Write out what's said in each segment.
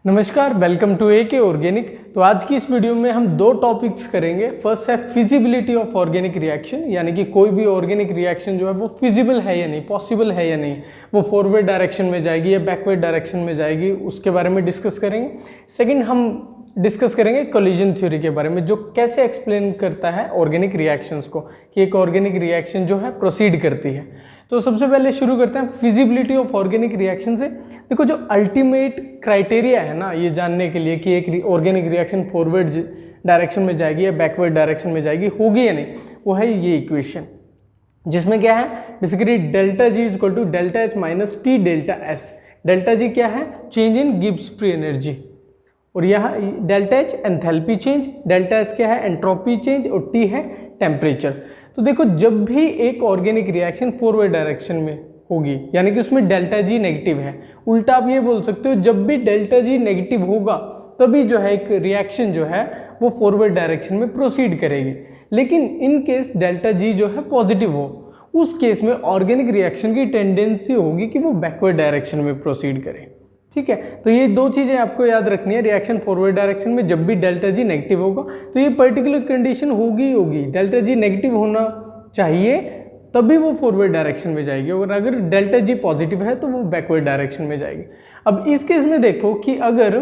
नमस्कार, welcome to AK organic. तो आज की इस वीडियो में हम दो टॉपिक्स करेंगे। फर्स्ट है फिजिबिलिटी ऑफ ऑर्गेनिक रिएक्शन, यानी कि कोई भी ऑर्गेनिक रिएक्शन जो है वो फिजिबल है या नहीं, पॉसिबल है या नहीं, वो फॉरवर्ड डायरेक्शन में जाएगी या बैकवर्ड डायरेक्शन में जाएगी, उसके बारे में डिस्कस करेंगे। सेकंड हम डिस्कस करेंगे कोलिजन थ्योरी के बारे में, जो कैसे एक्सप्लेन करता है ऑर्गेनिक रिएक्शंस को, कि एक ऑर्गेनिक रिएक्शन जो है प्रोसीड करती है। तो सबसे पहले शुरू करते हैं फिजिबिलिटी ऑफ ऑर्गेनिक रिएक्शन से। देखो, जो अल्टीमेट क्राइटेरिया है ना ये जानने के लिए कि एक ऑर्गेनिक रिएक्शन फॉरवर्ड डायरेक्शन में जाएगी या बैकवर्ड डायरेक्शन में जाएगी, होगी या नहीं, वो है ये इक्वेशन, जिसमें क्या है basically delta G is equal to delta H minus T delta S. Delta G क्या है? Change in Gibbs free energy, और यह delta H enthalpy change, delta S क्या है? एंट्रोपी चेंज, और टी है टेम्परेचर। तो देखो, जब भी एक ऑर्गेनिक रिएक्शन फॉरवर्ड डायरेक्शन में होगी, यानी कि उसमें डेल्टा जी नेगेटिव है, उल्टा आप ये बोल सकते हो जब भी डेल्टा जी नेगेटिव होगा तभी जो है एक रिएक्शन जो है वो फॉरवर्ड डायरेक्शन में प्रोसीड करेगी। लेकिन इन केस डेल्टा जी जो है पॉजिटिव हो, उस केस में ऑर्गेनिक रिएक्शन की टेंडेंसी होगी कि वो बैकवर्ड डायरेक्शन में प्रोसीड करे। ठीक है, तो ये दो चीजें आपको याद रखनी है। रिएक्शन फॉरवर्ड डायरेक्शन में जब भी डेल्टा जी नेगेटिव होगा तो ये पर्टिकुलर कंडीशन होगी, डेल्टा जी नेगेटिव होना चाहिए तभी वो फॉरवर्ड डायरेक्शन में जाएगी, और अगर डेल्टा जी पॉजिटिव है तो वो बैकवर्ड डायरेक्शन में जाएगी। अब इस केस में देखो कि अगर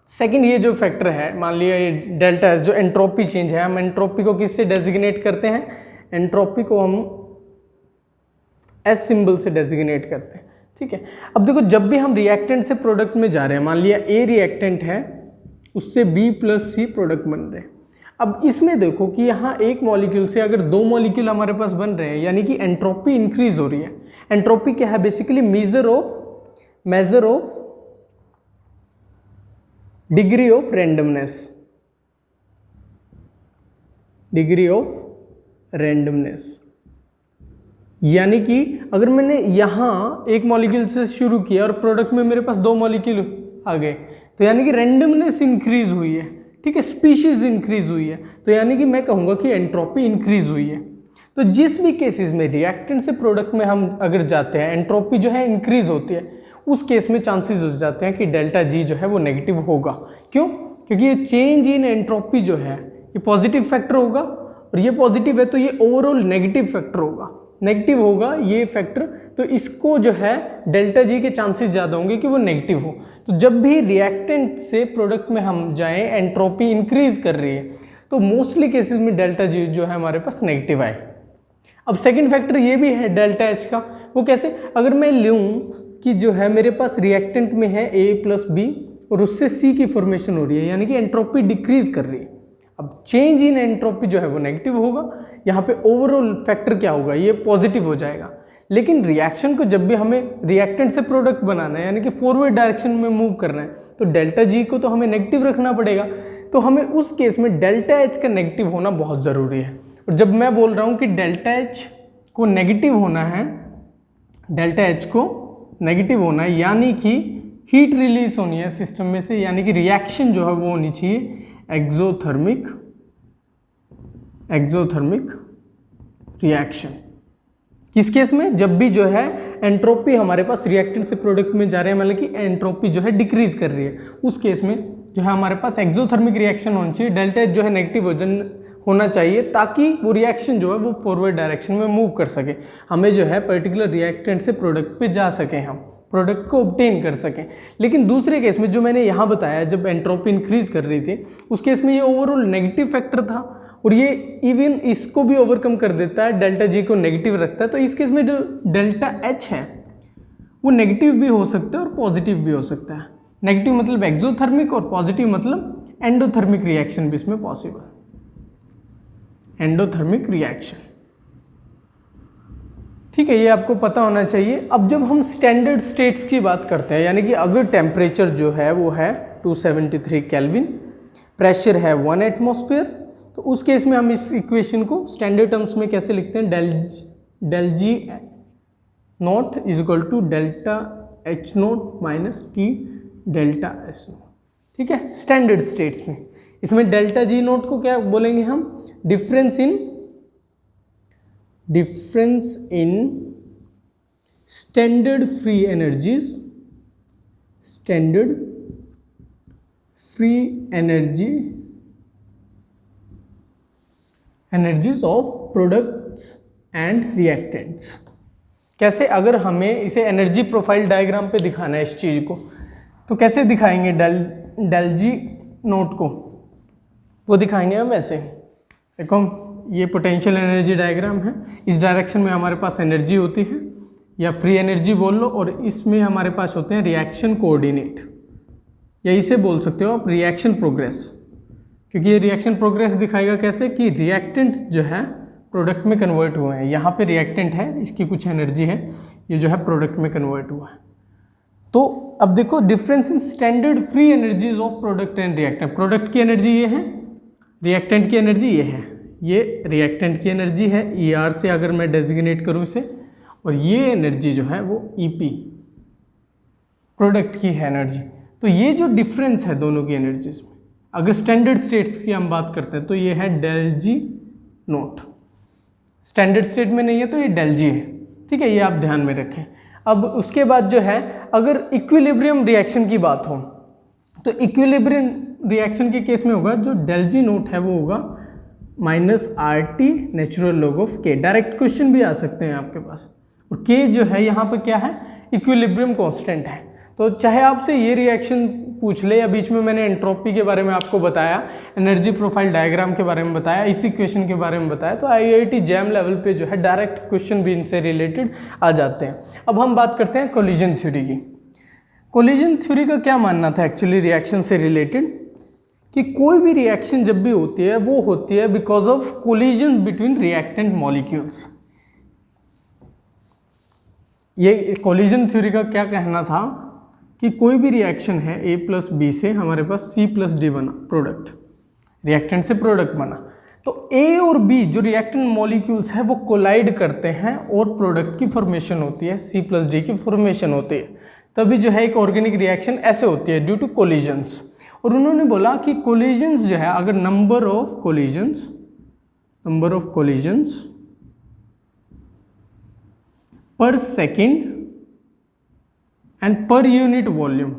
सेकंड ये जो फैक्टर है, मान लिया ये डेल्टा एस जो एंट्रोपी चेंज है, हम एंट्रोपी को किससे डेजिग्नेट करते हैं? एंट्रोपी को हम एस सिंबल से डेजिग्नेट करते हैं। ठीक है, अब देखो, जब भी हम रिएक्टेंट से प्रोडक्ट में जा रहे हैं, मान लिया ए रिएक्टेंट है, उससे बी प्लस सी प्रोडक्ट बन रहे हैं। अब इसमें देखो कि यहाँ एक मॉलिक्यूल से अगर दो मॉलिक्यूल हमारे पास बन रहे हैं, यानी कि एंट्रोपी इंक्रीज हो रही है। एंट्रोपी क्या है? Basically measure of degree of randomness. यानी कि अगर मैंने यहाँ एक मॉलिक्यूल से शुरू किया और प्रोडक्ट में मेरे पास दो मॉलिक्यूल आ गए, तो यानी कि रैंडमनेस इंक्रीज हुई है। ठीक है, स्पीशीज इंक्रीज हुई है, तो यानी कि मैं कहूँगा कि एंट्रोपी इंक्रीज हुई है। तो जिस भी केसेस में रिएक्टेंट से प्रोडक्ट में हम अगर जाते हैं, एंट्रोपी जो है इंक्रीज होती है, उस केस में चांसेस हो जाते हैं कि डेल्टा जी जो है वो नेगेटिव होगा। क्यों? क्योंकि ये चेंज इन एंट्रोपी जो है ये पॉजिटिव फैक्टर होगा, और ये पॉजिटिव है तो ये ओवरऑल नेगेटिव फैक्टर होगा, नेगेटिव होगा ये फैक्टर, तो इसको जो है डेल्टा जी के चांसेस ज़्यादा होंगे कि वो नेगेटिव हो। तो जब भी रिएक्टेंट से प्रोडक्ट में हम जाएं, एंट्रोपी इंक्रीज कर रही है, तो मोस्टली केसेस में डेल्टा जी जो है हमारे पास नेगेटिव आए। अब सेकंड फैक्टर ये भी है डेल्टा एच का। वो कैसे? अगर मैं लूँ कि जो है मेरे पास रिएक्टेंट में है ए प्लस बी और उससे सी की फॉर्मेशन हो रही है, यानी कि एंट्रोपी डिक्रीज कर रही है। अब चेंज इन एंट्रोपी जो है वो नेगेटिव होगा, यहाँ पे ओवरऑल फैक्टर क्या होगा? ये पॉजिटिव हो जाएगा। लेकिन रिएक्शन को जब भी हमें रिएक्टेंट से प्रोडक्ट बनाना है, यानी कि फॉरवर्ड डायरेक्शन में मूव करना है, तो डेल्टा जी को तो हमें नेगेटिव रखना पड़ेगा। तो हमें उस केस में डेल्टा एच का नेगेटिव होना बहुत ज़रूरी है। और जब मैं बोल रहा हूँ कि डेल्टा एच को नेगेटिव होना है, डेल्टा एच को नेगेटिव होना है, यानी कि हीट रिलीज होनी है सिस्टम में से, यानी कि रिएक्शन जो है वो होनी चाहिए एक्सोथर्मिक रिएक्शन। किस केस में? जब भी जो है एंट्रोपी हमारे पास रिएक्टेंट से प्रोडक्ट में जा रहे हैं, मतलब कि एंट्रोपी जो है डिक्रीज कर रही है, उस केस में जो है हमारे पास एक्सोथर्मिक रिएक्शन होनी चाहिए, डेल्टा एच जो है नेगेटिव होना चाहिए, ताकि वो रिएक्शन जो है वो फॉरवर्ड डायरेक्शन में मूव कर सके, हमें जो है पर्टिकुलर रिएक्टेंट से प्रोडक्ट पे जा सके, हम प्रोडक्ट को ऑब्टेन कर सकें। लेकिन दूसरे केस में जो मैंने यहाँ बताया, जब एंट्रोपी इंक्रीज कर रही थी, उस केस में ये ओवरऑल नेगेटिव फैक्टर था, और ये इवन इसको भी ओवरकम कर देता है, डेल्टा जी को नेगेटिव रखता है। तो इस केस में जो डेल्टा एच है वो नेगेटिव भी हो सकता है और पॉजिटिव भी हो सकता है। नेगेटिव मतलब एक्सोथर्मिक, और पॉजिटिव मतलब एंडोथर्मिक रिएक्शन भी इसमें पॉसिबल, एंडोथर्मिक रिएक्शन। ठीक है, ये आपको पता होना चाहिए। अब जब हम स्टैंडर्ड स्टेट्स की बात करते हैं, यानी कि अगर टेम्परेचर जो है वो है 273 केल्विन, प्रेशर है 1 एटमॉस्फेयर, तो उस केस में हम इस इक्वेशन को स्टैंडर्ड टर्म्स में कैसे लिखते हैं? Del G naught is equal to delta H naught minus T delta S naught. ठीक है, स्टैंडर्ड स्टेट्स में इसमें डेल्टा जी नॉट को क्या बोलेंगे हम? Difference in standard free energies free energies of products and reactants. कैसे, अगर हमें इसे एनर्जी प्रोफाइल डायग्राम पे दिखाना है इस चीज़ को, तो कैसे दिखाएंगे डेल जी नोट को? वो दिखाएंगे हम ऐसे, देखो ये पोटेंशियल एनर्जी डायग्राम है, इस डायरेक्शन में हमारे पास एनर्जी होती है या फ्री एनर्जी बोल लो, और इसमें हमारे पास होते हैं रिएक्शन कोऑर्डिनेट, या इसे बोल सकते हो आप रिएक्शन प्रोग्रेस, क्योंकि ये रिएक्शन प्रोग्रेस दिखाएगा कैसे कि रिएक्टेंट जो है प्रोडक्ट में कन्वर्ट हुए हैं। यहाँ पे रिएक्टेंट है, इसकी कुछ एनर्जी है, ये जो है प्रोडक्ट में कन्वर्ट हुआ है। तो अब देखो difference in standard free energies of product and reactant. Product की एनर्जी ये है, रिएक्टेंट की एनर्जी ये है, ये रिएक्टेंट की एनर्जी है ER से अगर मैं डेजिग्नेट करूँ इसे, और ये एनर्जी जो है वो EP प्रोडक्ट की है एनर्जी। तो ये जो डिफरेंस है दोनों की एनर्जीज में, अगर स्टैंडर्ड स्टेट्स की हम बात करते हैं तो ये है डेल जी नोट, स्टैंडर्ड स्टेट में नहीं है तो ये डेल जी है, ठीक है, ये आप ध्यान में रखें। अब उसके बाद जो है अगर इक्विलिब्रियम रिएक्शन की बात हो तो इक्विलिब्रियम रिएक्शन के केस में होगा जो डेल जी नोट है वो होगा -RT natural log of K। Direct question भी आ सकते हैं आपके पास, और K जो है यहाँ पर क्या है, इक्विलिब्रियम कांस्टेंट है। तो चाहे आपसे ये रिएक्शन पूछ ले, या बीच में मैंने एंट्रोपी के बारे में आपको बताया, एनर्जी प्रोफाइल डायग्राम के बारे में बताया, इस इक्वेशन के बारे में बताया, तो IIT जैम लेवल पे जो है डायरेक्ट क्वेश्चन भी इनसे रिलेटेड आ जाते हैं। अब हम बात करते हैं कोलिजन थ्योरी की। कोलिजन थ्योरी का क्या मानना था एक्चुअली रिएक्शन से रिलेटेड, कि कोई भी रिएक्शन जब भी होती है वो होती है because of collision between reactant molecules. ये कोलिजन थ्योरी का क्या कहना था कि कोई भी रिएक्शन है A + B से हमारे पास C + D बना, प्रोडक्ट, रिएक्टेंट से प्रोडक्ट बना, तो A और B जो रिएक्टेंट मॉलिक्यूल्स है वो कोलाइड करते हैं और प्रोडक्ट की फॉर्मेशन होती है, C + D की फॉर्मेशन होती है। तभी जो है एक ऑर्गेनिक रिएक्शन ऐसे होती है ड्यू टू कोलिजन्स। और उन्होंने बोला कि कोलिजन्स जो है, अगर नंबर ऑफ कोलिजन्स पर second and per unit volume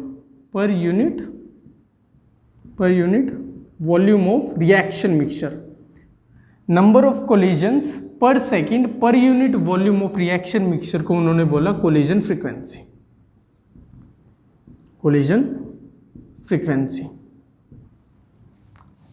of reaction mixture, number of collisions per second per unit volume of reaction mixture को उन्होंने बोला कोलिजन फ्रीक्वेंसी।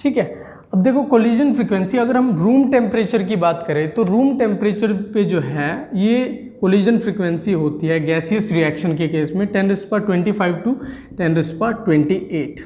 ठीक है, अब देखो कोलिजन फ्रीक्वेंसी, अगर हम रूम टेम्परेचर की बात करें तो रूम टेम्परेचर पे जो है ये कोलिजन फ्रीक्वेंसी होती है गैसियस रिएक्शन के केस में 10⁻25 to 10⁻28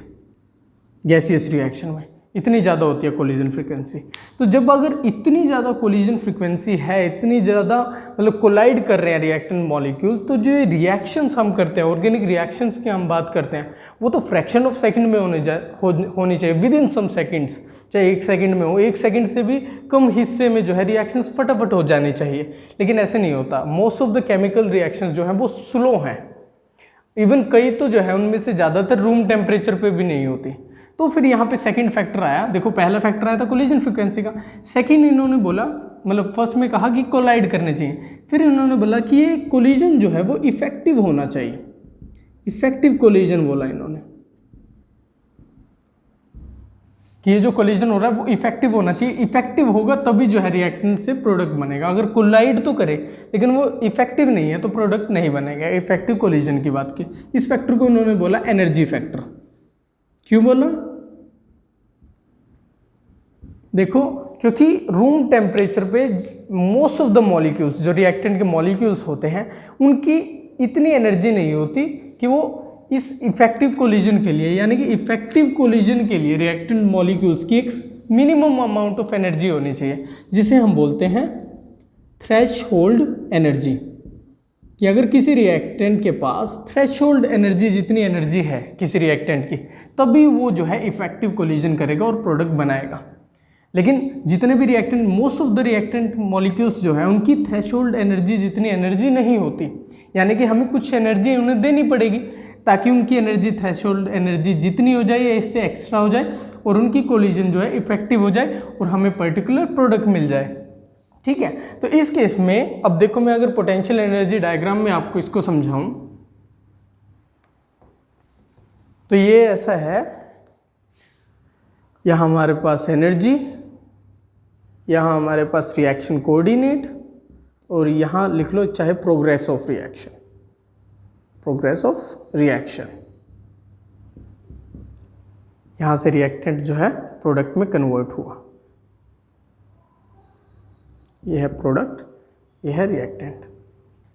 गैसियस रिएक्शन में इतनी ज़्यादा होती है कोलिजन फ्रीक्वेंसी। तो जब अगर इतनी ज़्यादा कोलिजन फ्रीक्वेंसी है, इतनी ज़्यादा मतलब कोलाइड कर रहे हैं रिएक्टेंट मॉलिक्यूल, तो जो रिएक्शंस हम करते हैं, ऑर्गेनिक रिएक्शंस की हम बात करते हैं, वो तो फ्रैक्शन ऑफ सेकंड में होनी चाहिए, विद इन सम सेकंड्स, चाहे 1 सेकंड में हो, 1 सेकंड से भी कम हिस्से में जो है रिएक्शंस फटाफट हो जाने चाहिए, लेकिन ऐसे नहीं होता। Most of the chemical reactions जो हैं वो स्लो हैं, इवन कई तो जो है उनमें से ज़्यादातर रूम टेम्परेचर पे भी नहीं होती। तो फिर यहाँ पे सेकंड फैक्टर आया, देखो पहला फैक्टर आया था कोलिजन फ्रीक्वेंसी का, सेकंड इन्होंने बोला, मतलब फर्स्ट में कहा कि कोलाइड करने चाहिए, फिर इन्होंने बोला कि ये कोलिजन जो है वो इफेक्टिव होना चाहिए, इफेक्टिव कोलिजन बोला इन्होंने, कि ये जो कोलिजन हो रहा है वो इफेक्टिव होना चाहिए, इफेक्टिव होगा तभी जो है रिएक्टेंट से प्रोडक्ट बनेगा। अगर कोलाइड तो करे लेकिन वो इफेक्टिव नहीं है तो प्रोडक्ट नहीं बनेगा। इफेक्टिव कोलिजन की बात की, इस फैक्टर को इन्होंने बोला एनर्जी फैक्टर। क्यों बोला? देखो क्योंकि रूम टेम्परेचर पे मोस्ट ऑफ द मॉलिक्यूल्स, जो रिएक्टेंट के मॉलिक्यूल्स होते हैं, उनकी इतनी एनर्जी नहीं होती कि वो इस इफेक्टिव कोलिजन के लिए, यानी कि इफेक्टिव कोलिजन के लिए रिएक्टेंट मॉलिक्यूल्स की एक मिनिमम अमाउंट ऑफ एनर्जी होनी चाहिए, जिसे हम बोलते हैं थ्रेशहोल्ड एनर्जी। कि अगर किसी रिएक्टेंट के पास थ्रेशहोल्ड एनर्जी, जितनी एनर्जी है किसी रिएक्टेंट की, तभी वो जो है इफेक्टिव कोलिजन करेगा और प्रोडक्ट बनाएगा। लेकिन जितने भी reactant, most of the reactant molecules जो है उनकी थ्रेशहोल्ड एनर्जी जितनी एनर्जी नहीं होती, यानी कि हमें कुछ एनर्जी उन्हें देनी पड़ेगी ताकि उनकी एनर्जी, थ्रेशहोल्ड एनर्जी जितनी हो जाए या इससे एक्स्ट्रा हो जाए और उनकी कोलिजन जो है इफेक्टिव हो जाए और हमें पर्टिकुलर प्रोडक्ट मिल जाए। ठीक है, तो इस केस में अब देखो, मैं अगर पोटेंशियल एनर्जी डायग्राम में आपको इसको समझाऊं तो ये ऐसा है यहाँ हमारे पास एनर्जी, यहाँ हमारे पास रिएक्शन कोऑर्डिनेट, और यहाँ लिख लो चाहे progress of reaction, progress of reaction. यहाँ से रिएक्टेंट जो है प्रोडक्ट में कन्वर्ट हुआ, यह है प्रोडक्ट, यह है रिएक्टेंट।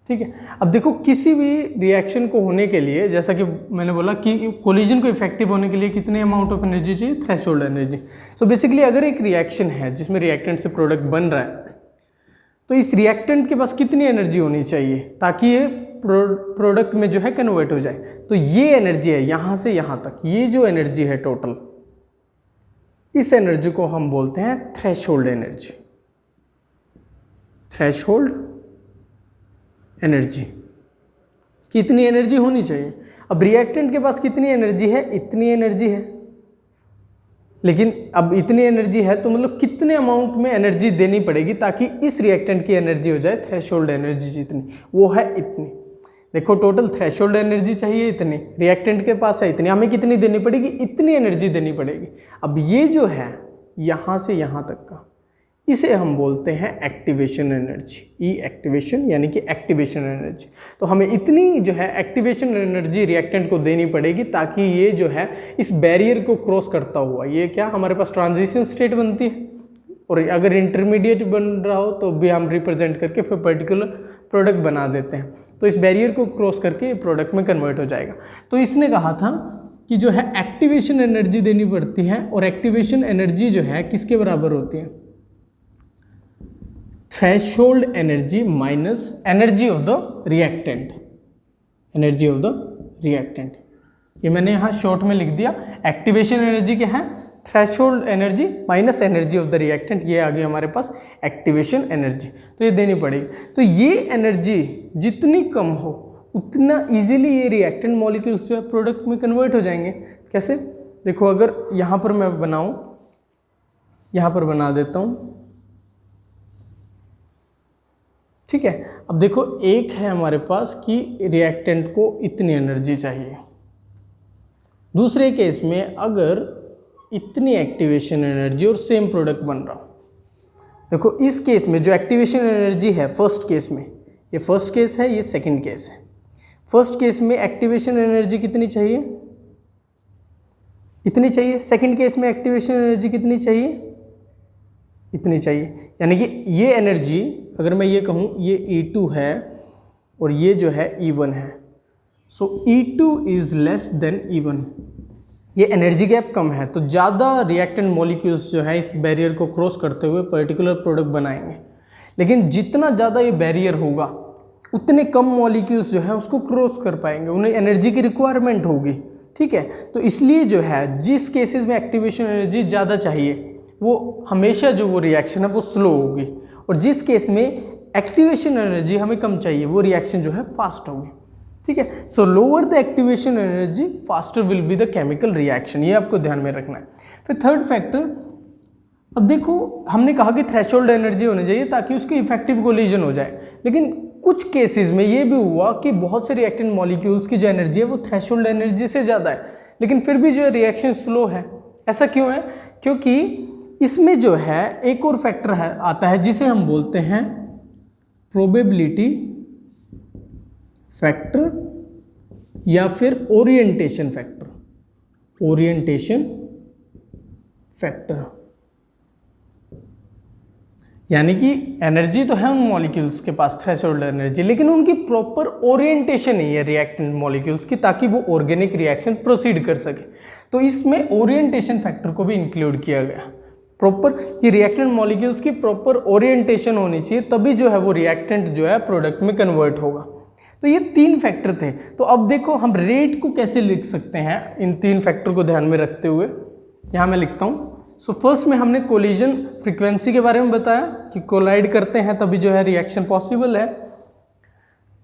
ठीक है, अब देखो किसी भी रिएक्शन को होने के लिए, जैसा कि मैंने बोला कि कोलिजन को इफेक्टिव होने के लिए कितने अमाउंट ऑफ एनर्जी चाहिए, थ्रेशोल्ड एनर्जी। सो बेसिकली अगर एक रिएक्शन है जिसमें रिएक्टेंट से प्रोडक्ट बन रहा है, तो इस रिएक्टेंट के पास कितनी एनर्जी होनी चाहिए ताकि ये प्रोडक्ट में जो है कन्वर्ट हो जाए। तो ये एनर्जी है यहाँ से यहाँ तक, ये जो एनर्जी है टोटल, इस एनर्जी को हम बोलते हैं थ्रेशोल्ड एनर्जी, थ्रेशोल्ड एनर्जी। कितनी एनर्जी होनी चाहिए? अब रिएक्टेंट के पास कितनी एनर्जी है? इतनी एनर्जी है, लेकिन अब इतनी एनर्जी है तो मतलब कितने अमाउंट में एनर्जी देनी पड़ेगी ताकि इस रिएक्टेंट की एनर्जी हो जाए थ्रेशोल्ड एनर्जी जितनी, वो है इतनी। देखो टोटल थ्रेशोल्ड एनर्जी चाहिए इतनी, रिएक्टेंट के पास है इतनी, हमें कितनी देनी पड़ेगी? इतनी एनर्जी देनी पड़ेगी। अब ये जो है यहाँ से यहाँ तक का, इसे हम बोलते हैं एक्टिवेशन एनर्जी, ई एक्टिवेशन यानी कि एक्टिवेशन एनर्जी। तो हमें इतनी जो है एक्टिवेशन एनर्जी रिएक्टेंट को देनी पड़ेगी ताकि ये जो है इस बैरियर को क्रॉस करता हुआ, ये क्या हमारे पास ट्रांजिशन स्टेट बनती है, और अगर इंटरमीडिएट बन रहा हो तो भी हम रिप्रेजेंट करके फिर पर्टिकुलर प्रोडक्ट बना देते हैं। तो इस बैरियर को क्रॉस करके ये प्रोडक्ट में कन्वर्ट हो जाएगा। तो इसने कहा था कि जो है एक्टिवेशन एनर्जी देनी पड़ती है, और एक्टिवेशन एनर्जी जो है किसके बराबर होती है? Threshold energy minus energy of the reactant, energy of the reactant. ये मैंने यहाँ शॉर्ट में लिख दिया। एक्टिवेशन एनर्जी क्या है? Threshold energy minus energy of the reactant, ये आ गई हमारे पास एक्टिवेशन एनर्जी। तो ये देनी पड़ेगी। तो ये एनर्जी जितनी कम हो उतना इजीली ये रिएक्टेंट मॉलिक्यूल्स जो है प्रोडक्ट में कन्वर्ट हो जाएंगे। कैसे? देखो अगर यहाँ पर मैं बनाऊँ, यहाँ पर बना देता हूँ, ठीक है। अब देखो एक है हमारे पास कि रिएक्टेंट को इतनी एनर्जी चाहिए, दूसरे केस में अगर इतनी एक्टिवेशन एनर्जी और सेम प्रोडक्ट बन रहा हो। देखो इस केस में जो एक्टिवेशन एनर्जी है फर्स्ट केस में, ये फर्स्ट केस है, ये सेकंड केस है। फर्स्ट केस में एक्टिवेशन एनर्जी कितनी चाहिए? इतनी चाहिए। सेकंड केस में एक्टिवेशन एनर्जी कितनी चाहिए? इतनी चाहिए। यानी कि ये एनर्जी अगर मैं ये कहूँ ये E2 है और ये जो है E1 है, सो E2 is less than E1। ये एनर्जी गैप कम है तो ज़्यादा रिएक्टेंट मॉलिक्यूल्स जो है इस बैरियर को क्रॉस करते हुए पर्टिकुलर प्रोडक्ट बनाएंगे। लेकिन जितना ज़्यादा ये बैरियर होगा उतने कम मॉलिक्यूल्स जो है उसको क्रॉस कर पाएंगे, उन्हें एनर्जी की रिक्वायरमेंट होगी। ठीक है, तो इसलिए जो है जिस केसेस में एक्टिवेशन एनर्जी ज़्यादा चाहिए वो हमेशा जो वो रिएक्शन है वो स्लो होगी, और जिस केस में एक्टिवेशन एनर्जी हमें कम चाहिए वो रिएक्शन जो है फास्ट होगी। ठीक है, सो lower the activation energy faster will be the chemical reaction, ये आपको ध्यान में रखना है। फिर थर्ड फैक्टर, अब देखो हमने कहा कि थ्रेशोल्ड एनर्जी होनी चाहिए ताकि उसकी इफेक्टिव कोलिजन हो जाए, लेकिन कुछ केसेस में ये भी हुआ कि बहुत से रिएक्टेंट मॉलिक्यूल्स की जो एनर्जी है वो थ्रेशोल्ड एनर्जी से ज़्यादा है, लेकिन फिर भी जो रिएक्शन स्लो है। ऐसा क्यों है? क्योंकि इसमें जो है एक और फैक्टर है आता है जिसे हम बोलते हैं प्रोबेबिलिटी फैक्टर या फिर ओरिएंटेशन फैक्टर। ओरिएंटेशन फैक्टर यानी कि एनर्जी तो है उन मॉलिक्यूल्स के पास थ्रेशोल्ड एनर्जी, लेकिन उनकी प्रॉपर ओरिएंटेशन नहीं है रिएक्टेंट मॉलिक्यूल्स की ताकि वो ऑर्गेनिक रिएक्शन प्रोसीड कर सके। तो इसमें ओरिएंटेशन फैक्टर को भी इंक्लूड किया गया। प्रॉपर कि रिएक्टेंट मॉलिक्यूल्स की प्रॉपर ओरिएंटेशन होनी चाहिए, तभी जो है वो रिएक्टेंट जो है प्रोडक्ट में कन्वर्ट होगा। तो ये तीन फैक्टर थे। तो अब देखो हम रेट को कैसे लिख सकते हैं इन तीन फैक्टर को ध्यान में रखते हुए। यहाँ मैं लिखता हूँ। सो फर्स्ट में हमने कोलिजन फ्रीक्वेंसी के बारे में बताया कि कोलाइड करते हैं तभी जो है रिएक्शन पॉसिबल है।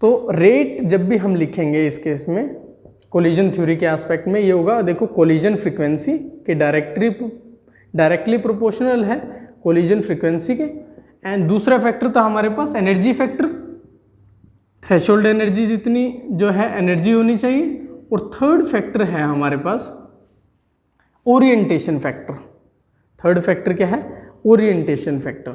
तो रेट जब भी हम लिखेंगे इस केस में कोलिजन थ्योरी के एस्पेक्ट में ये होगा, देखो कोलिजन फ्रीक्वेंसी के डायरेक्टली प्रोपोर्शनल है कोलिजन फ्रीक्वेंसी के। एंड दूसरा फैक्टर था हमारे पास एनर्जी फैक्टर, थ्रेशोल्ड एनर्जी जितनी जो है एनर्जी होनी चाहिए। और थर्ड फैक्टर है हमारे पास ओरिएंटेशन फैक्टर। थर्ड फैक्टर क्या है, ओरिएंटेशन फैक्टर,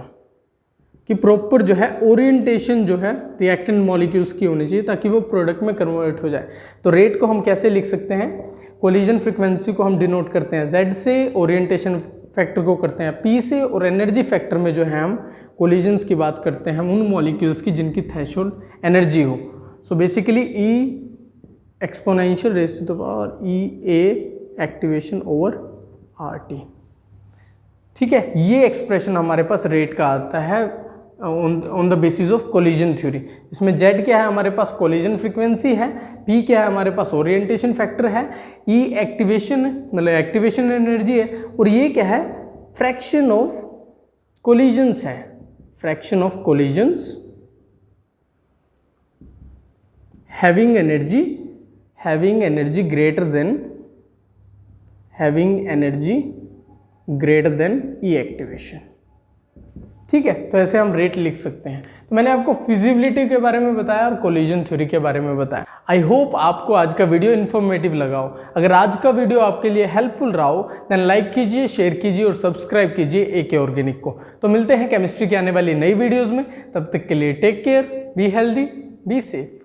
कि प्रॉपर जो है ओरिएंटेशन जो है रिएक्टेंट मॉलिक्यूल्स की होनी चाहिए ताकि वो प्रोडक्ट में कन्वर्ट हो जाए। तो रेट को हम कैसे लिख सकते हैं, कोलिजन फ्रीक्वेंसी को हम डिनोट करते हैं Z से, ओरिएंटेशन फैक्टर को करते हैं P से, और एनर्जी फैक्टर में जो है हम कोलिजन्स की बात करते हैं उन मॉलिक्यूल्स की जिनकी थ्रेशोल्ड एनर्जी हो। So basically E exponential raise to the power EA activation over RT। ठीक है, ये एक्सप्रेशन हमारे पास रेट का आता है on the basis of collision theory. इसमें Z क्या है, हमारे पास कोलिजन फ्रीक्वेंसी है, P क्या है, हमारे पास ओरिएंटेशन फैक्टर है, E एक्टिवेशन मतलब एक्टिवेशन एनर्जी है, और ये क्या है, फ्रैक्शन ऑफ कोलिजन्स है, fraction of collisions having energy greater than E activation. ठीक है, तो ऐसे हम रेट लिख सकते हैं। तो मैंने आपको फिजिबिलिटी के बारे में बताया और कोलिजन थ्योरी के बारे में बताया। आई होप आपको आज का वीडियो इन्फॉर्मेटिव लगा हो। अगर आज का वीडियो आपके लिए हेल्पफुल रहा हो देन लाइक कीजिए, शेयर कीजिए और सब्सक्राइब कीजिए AK ऑर्गेनिक को। तो मिलते हैं केमिस्ट्री की आने वाली नई वीडियोज़ में, तब तक के लिए take care, be healthy, be safe.